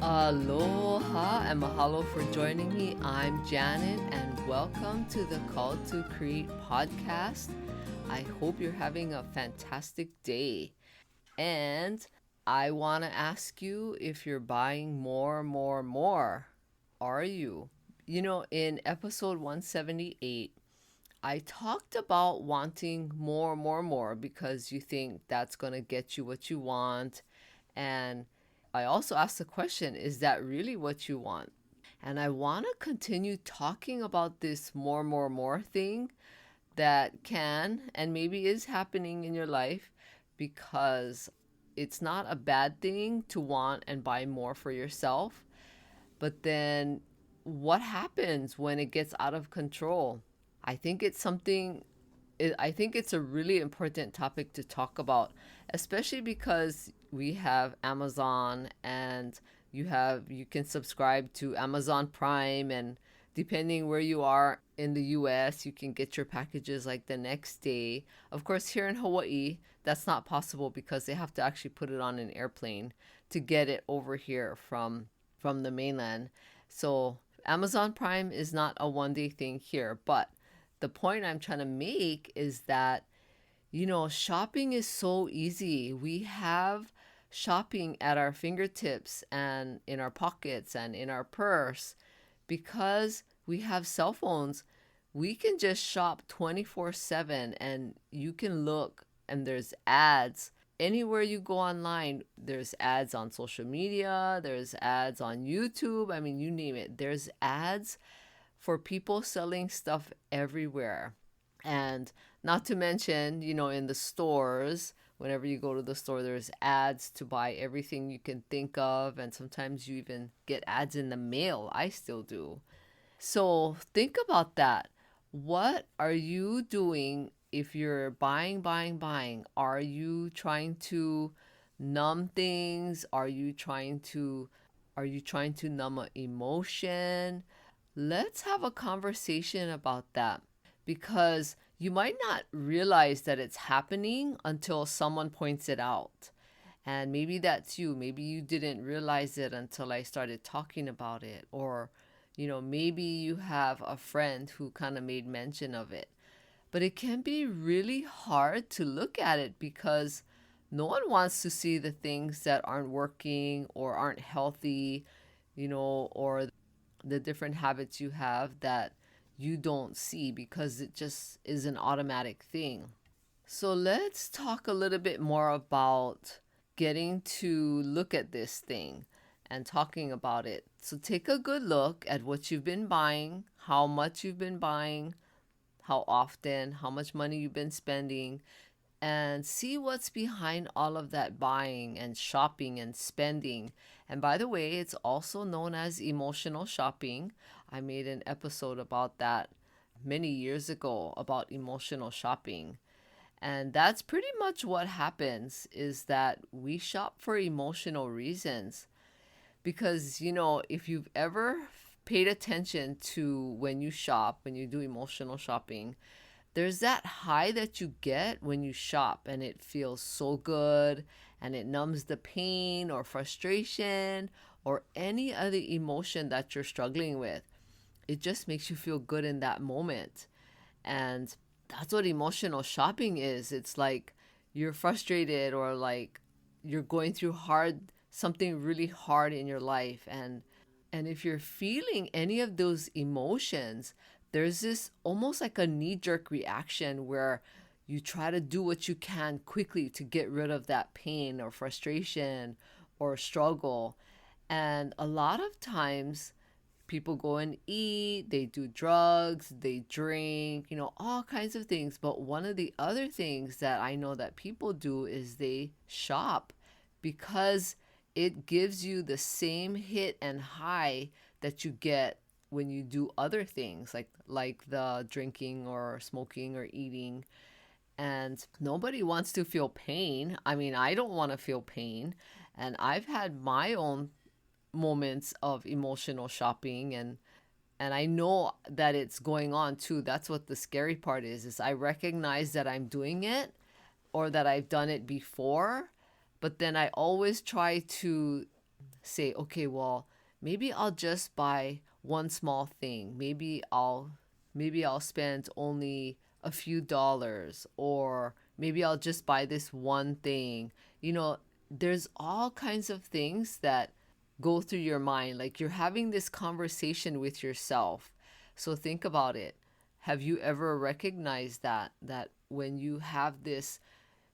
Aloha and mahalo for joining me. I'm Janet, and welcome to the Call to Create podcast. I hope you're having a fantastic day. And I want to ask you if you're buying more. Are you? In episode 178, I talked about wanting more because you think that's going to get you what you want. And I also asked the question, is that really what you want? And I want to continue talking about this more thing that can and maybe is happening in your life, because it's not a bad thing to want and buy more for yourself. But then what happens when it gets out of control? I think it's something I think it's a really important topic to talk about, especially because we have Amazon, and you can subscribe to Amazon Prime, and depending where you are in the US, you can get your packages like the next day. Of course, here in Hawaii, that's not possible because they have to actually put it on an airplane to get it over here from the mainland. So, Amazon Prime is not a one-day thing here, but the point I'm trying to make is that, shopping is so easy. We have shopping at our fingertips and in our pockets and in our purse. Because we have cell phones, we can just shop 24/7, and you can look and there's ads. Anywhere you go online, there's ads on social media, there's ads on YouTube. I mean, you name it. There's ads for people selling stuff everywhere. And not to mention, in the stores, whenever you go to the store, there's ads to buy everything you can think of. And sometimes you even get ads in the mail. I still do. So think about that. What are you doing if you're buying? Are you trying to numb things? Are you trying to numb an emotion? Let's have a conversation about that, because you might not realize that it's happening until someone points it out. And maybe that's you. Maybe you didn't realize it until I started talking about it. Or, maybe you have a friend who kind of made mention of it. But it can be really hard to look at it because no one wants to see the things that aren't working or aren't healthy, or the different habits you have that you don't see because it just is an automatic thing. So let's talk a little bit more about getting to look at this thing and talking about it. So take a good look at what you've been buying, how much you've been buying, how often, how much money you've been spending, and see what's behind all of that buying and shopping and spending. And by the way, it's also known as emotional shopping. I made an episode about that many years ago about emotional shopping. And that's pretty much what happens, is that we shop for emotional reasons. Because, if you've ever paid attention to when you shop, when you do emotional shopping, there's that high that you get when you shop, and it feels so good, and it numbs the pain or frustration or any other emotion that you're struggling with. It just makes you feel good in that moment. And that's what emotional shopping is. It's like you're frustrated, or like you're going through something really hard in your life, and if you're feeling any of those emotions, there's this almost like a knee-jerk reaction where you try to do what you can quickly to get rid of that pain or frustration or struggle. And a lot of times people go and eat, they do drugs, they drink, all kinds of things. But one of the other things that I know that people do is they shop, because it gives you the same hit and high that you get when you do other things like the drinking or smoking or eating. And nobody wants to feel pain. I mean, I don't want to feel pain. And I've had my own moments of emotional shopping, and I know that it's going on too. That's what the scary part is I recognize that I'm doing it, or that I've done it before, but then I always try to say, okay, well, maybe I'll just buy one small thing. Maybe I'll spend only a few dollars, or maybe I'll just buy this one thing. You know, there's all kinds of things that go through your mind. Like you're having this conversation with yourself. So think about it. Have you ever recognized that when you have this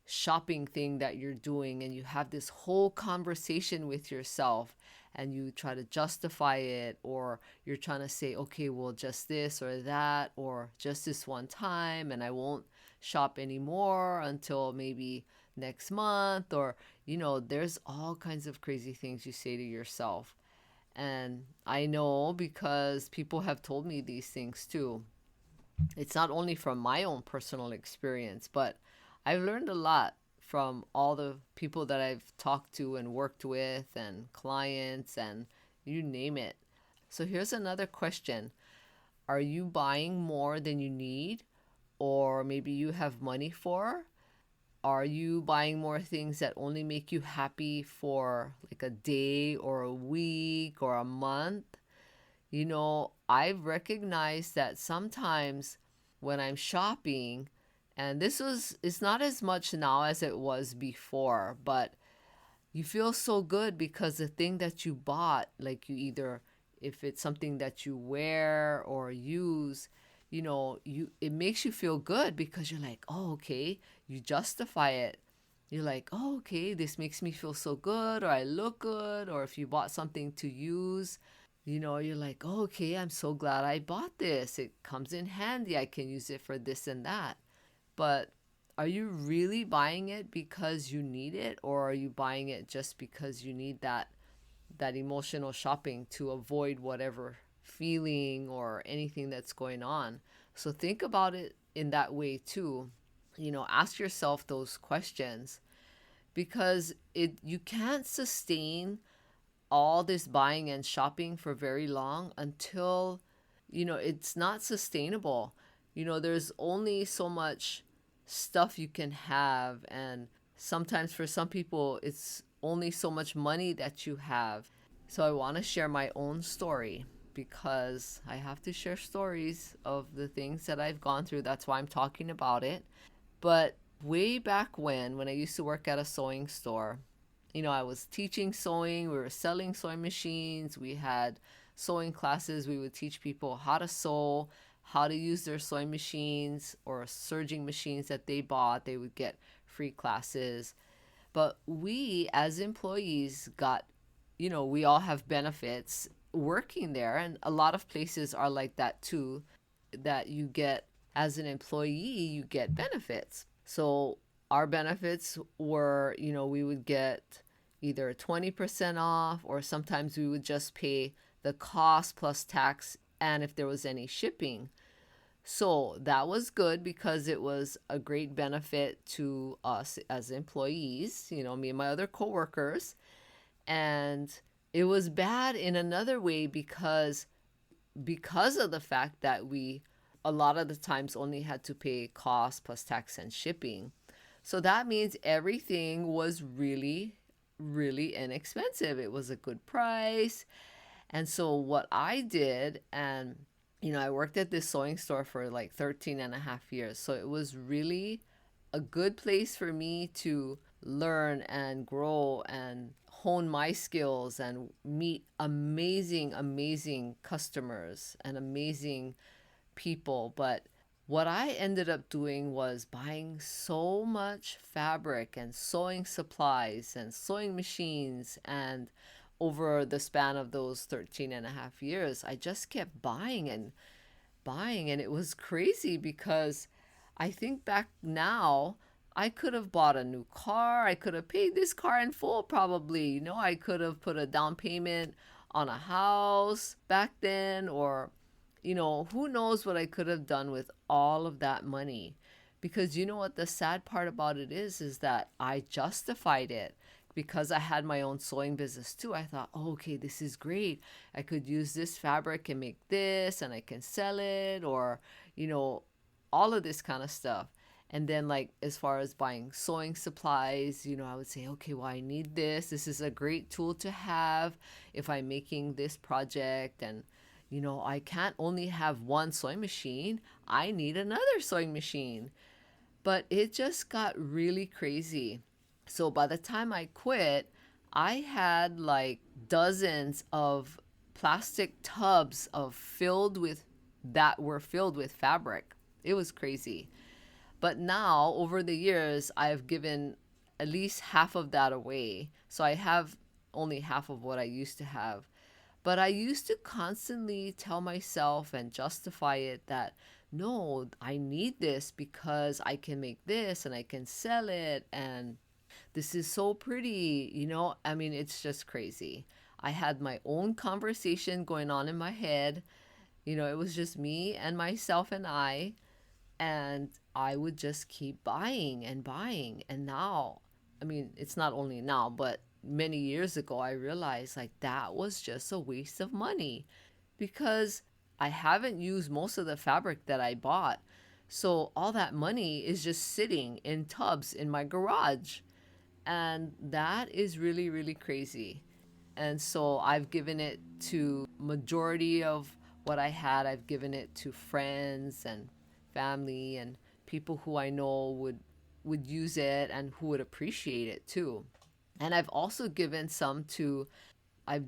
shopping thing that you're doing and you have this whole conversation with yourself and you try to justify it, or you're trying to say, okay, well, just this or that, or just this one time, and I won't shop anymore until maybe next month, or there's all kinds of crazy things you say to yourself. And I know because people have told me these things too. It's not only from my own personal experience, but I've learned a lot from all the people that I've talked to and worked with, and clients, and you name it. So here's another question. Are you buying more than you need, or maybe you have money for? Are you buying more things that only make you happy for like a day or a week or a month? I've recognized that sometimes when I'm shopping, and it's not as much now as it was before, but you feel so good because the thing that you bought, like you either, if it's something that you wear or use, it makes you feel good because you're like, oh, okay, you justify it. You're like, oh, okay, this makes me feel so good, or I look good, or if you bought something to use, you're like, oh, okay, I'm so glad I bought this. It comes in handy. I can use it for this and that. But are you really buying it because you need it, or are you buying it just because you need that emotional shopping to avoid whatever feeling or anything that's going on? So think about it in that way too. Ask yourself those questions, because you can't sustain all this buying and shopping for very long until it's not sustainable. There's only so much stuff you can have, and sometimes for some people it's only so much money that you have. So I want to share my own story, because I have to share stories of the things that I've gone through. That's why I'm talking about it. But way back when I used to work at a sewing store, I was teaching sewing, we were selling sewing machines, we had sewing classes, we would teach people how to sew, how to use their sewing machines or serging machines that they bought. They would get free classes. But we as employees we all have benefits working there, and a lot of places are like that too, that you get as an employee, you get benefits. So our benefits were, we would get either 20% off, or sometimes we would just pay the cost plus tax and if there was any shipping. So that was good because it was a great benefit to us as employees, me and my other coworkers. And it was bad in another way because of the fact that we a lot of the times only had to pay cost plus tax and shipping. So that means everything was really, really inexpensive. It was a good price. And so what I did, and I worked at this sewing store for like 13 and a half years. So it was really a good place for me to learn and grow and hone my skills and meet amazing, amazing customers and amazing people. But what I ended up doing was buying so much fabric and sewing supplies and sewing machines. And over the span of those 13 and a half years, I just kept buying and buying. And it was crazy because I think back now, I could have bought a new car. I could have paid this car in full, probably. I could have put a down payment on a house back then, or who knows what I could have done with all of that money. Because what the sad part about it is that I justified it because I had my own sewing business too. I thought, oh, okay, this is great. I could use this fabric and make this, and I can sell it, or, all of this kind of stuff. And then, like, as far as buying sewing supplies, I would say, okay, well, I need this. This is a great tool to have if I'm making this project. And, I can't only have one sewing machine, I need another sewing machine. But it just got really crazy. So by the time I quit, I had like dozens of plastic tubs of filled with that were filled with fabric. It was crazy. But now, over the years, I've given at least half of that away. So I have only half of what I used to have. But I used to constantly tell myself and justify it that no, I need this because I can make this and I can sell it. And this is so pretty. I mean, it's just crazy. I had my own conversation going on in my head. It was just me and myself and I would just keep buying and buying. And now, I mean, it's not only now, but many years ago, I realized like that was just a waste of money because I haven't used most of the fabric that I bought. So all that money is just sitting in tubs in my garage. And that is really, really crazy. And so I've given it to majority of what I had. I've given it to friends and family and people who I know would use it and who would appreciate it too. And I've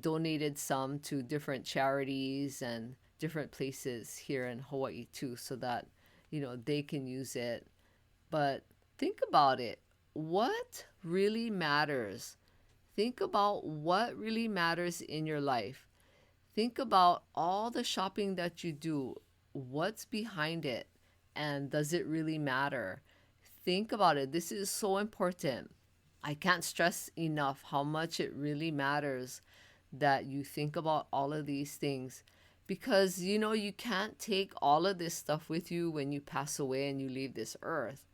donated some to different charities and different places here in Hawaii too, so that they can use it. But think about it. What really matters? Think about what really matters in your life. Think about all the shopping that you do. What's behind it? And does it really matter? Think about it. This is so important. I can't stress enough how much it really matters that you think about all of these things, because you can't take all of this stuff with you when you pass away and you leave this earth.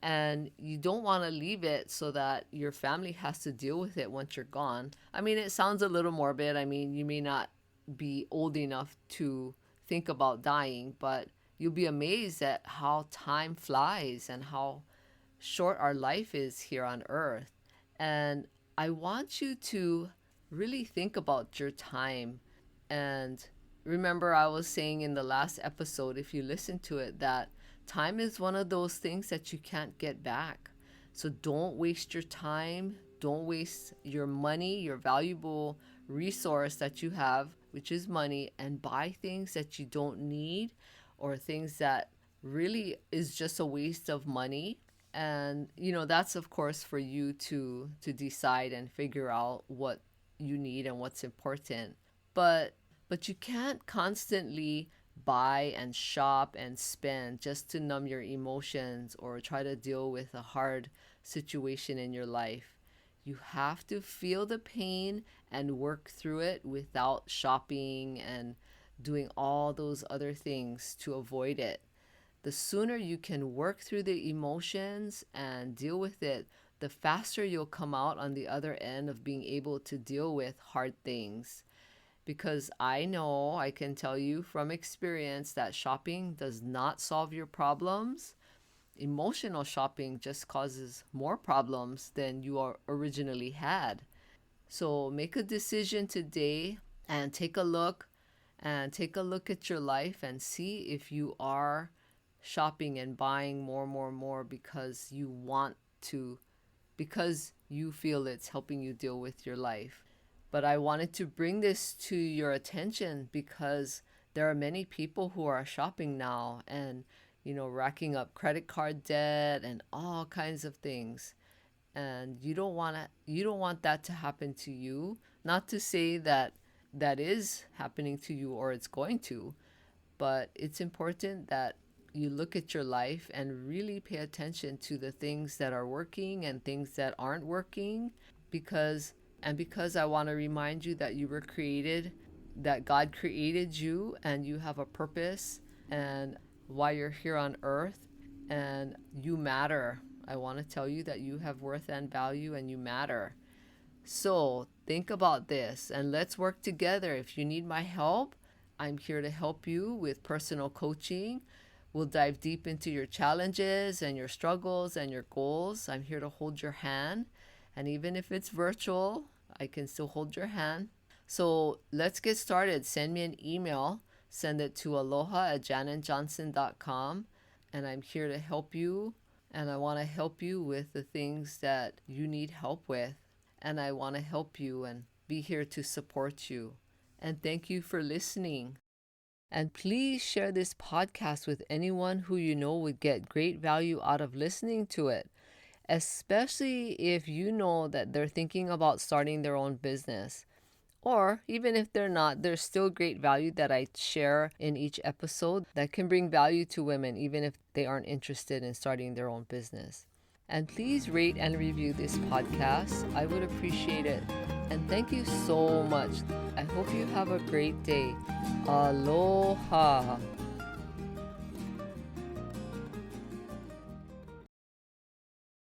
And you don't want to leave it so that your family has to deal with it once you're gone. I mean, it sounds a little morbid. I mean, you may not be old enough to think about dying, but you'll be amazed at how time flies and how short our life is here on earth. And I want you to really think about your time. And remember, I was saying in the last episode, if you listen to it, that time is one of those things that you can't get back. So don't waste your time. Don't waste your money, your valuable resource that you have, which is money, and buy things that you don't need or things that really is just a waste of money. And that's of course for you to decide and figure out what you need and what's important. But you can't constantly buy and shop and spend just to numb your emotions or try to deal with a hard situation in your life. You have to feel the pain and work through it without shopping and doing all those other things to avoid it. The sooner you can work through the emotions and deal with it, the faster you'll come out on the other end of being able to deal with hard things. Because I can tell you from experience that shopping does not solve your problems. Emotional shopping just causes more problems than originally had. So make a decision today and take a look at your life and see if you are shopping and buying more because you want to, because you feel it's helping you deal with your life. But I wanted to bring this to your attention because there are many people who are shopping now and racking up credit card debt and all kinds of things. And you don't want that to happen to you. Not to say that that is happening to you or it's going to, but it's important that you look at your life and really pay attention to the things that are working and things that aren't working. Because I want to remind you that you were created, that God created you and you have a purpose and why you're here on earth, and you matter. I want to tell you that you have worth and value and you matter. So think about this and let's work together. If you need my help, I'm here to help you with personal coaching, We'll dive deep into your challenges and your struggles and your goals. I'm here to hold your hand. And even if it's virtual, I can still hold your hand. So let's get started. Send me an email. Send it to aloha@janetjohnson.com. And I'm here to help you. And I want to help you with the things that you need help with. And I want to help you and be here to support you. And thank you for listening. And please share this podcast with anyone who you know would get great value out of listening to it, especially if you know that they're thinking about starting their own business. Or even if they're not, there's still great value that I share in each episode that can bring value to women, even if they aren't interested in starting their own business. And please rate and review this podcast. I would appreciate it. And thank you so much. I hope you have a great day. Aloha.